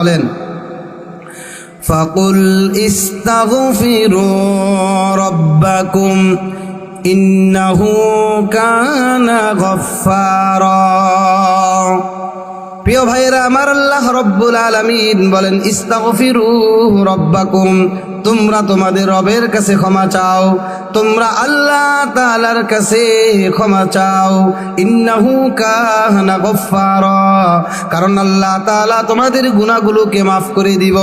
বলেন ফাকুল ইস্তাগফিরু রাব্বাকুম ইন্নাহু কানা গফফারা। প্রিয় ভাইরা আমার, আল্লাহ রব্বুল আলামিন বলেন ইস্তাগফিরু রাব্বাকুম, তোমরা তোমাদের রবের কাছে ক্ষমা চাও, তোমরা আল্লাহ তাআলার কাছে ক্ষমা চাও। ইন্নাহু কানা গফফারা, কারণ আল্লাহ তাআলা তোমাদের গুনাহগুলোকে মাফ করে দিব।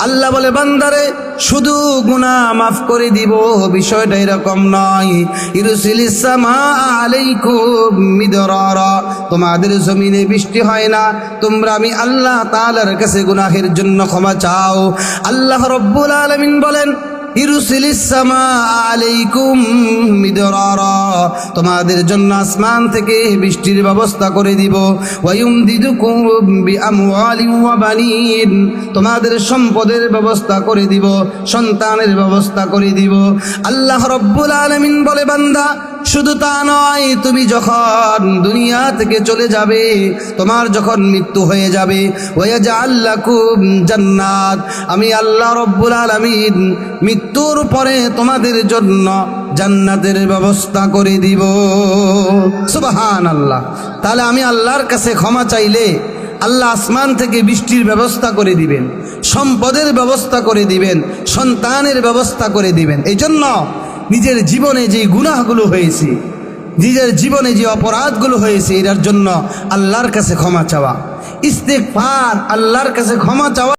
আল্লাহ বলে বান্দারে শুধু গুনাহ মাফ করে দিব বিষয়টা এরকম নয়। ইরসিলিস সামা আলাইকুম মিদরারা, তোমাদের জমিনে বৃষ্টি হয় না, তোমরা আমি আল্লাহ তাআলার কাছে গুনাহের জন্য ক্ষমা চাও। আল্লাহ রব্বুল আলামিন বলেন ইরসিলিস সামা আলাইকুম মিদরারা, তোমাদের জন্য আসমান থেকে বৃষ্টির ব্যবস্থা করে দিব। ওয়ায়ুমদিদুকুম বিআমওয়ালিন ওয়া বানিন, তোমাদের সম্পদের ব্যবস্থা করে দিব, সন্তানের ব্যবস্থা করে দিব। আল্লাহ রব্বুল আলামিন বলে বান্দা শুধু তা নয়, তুমি যখন দুনিয়া থেকে চলে যাবে, তোমার যখন মৃত্যু হয়ে যাবে, ওয়াজআল লাকুম জান্নাত, আমি আল্লাহ রব্বুল আলামিন মৃত্যুর পরে তোমাদের জন্য জান্নাতের ব্যবস্থা করে দিব। সুবহানাল্লাহ। তাহলে আমি আল্লাহর কাছে ক্ষমা চাইলে আল্লাহ আসমান থেকে বৃষ্টির ব্যবস্থা করে দিবেন, সম্পদের ব্যবস্থা করে দিবেন, সন্তানের ব্যবস্থা করে দিবেন। এই জন্য নিজের জীবনে যে গুনাহগুলো হয়েছে, নিজের জীবনে যে অপরাধগুলো হয়েছে, এটার জন্য আল্লাহর কাছে ক্ষমা চাওয়া, ইস্তিগফার, আল্লাহর কাছে ক্ষমা চাওয়া।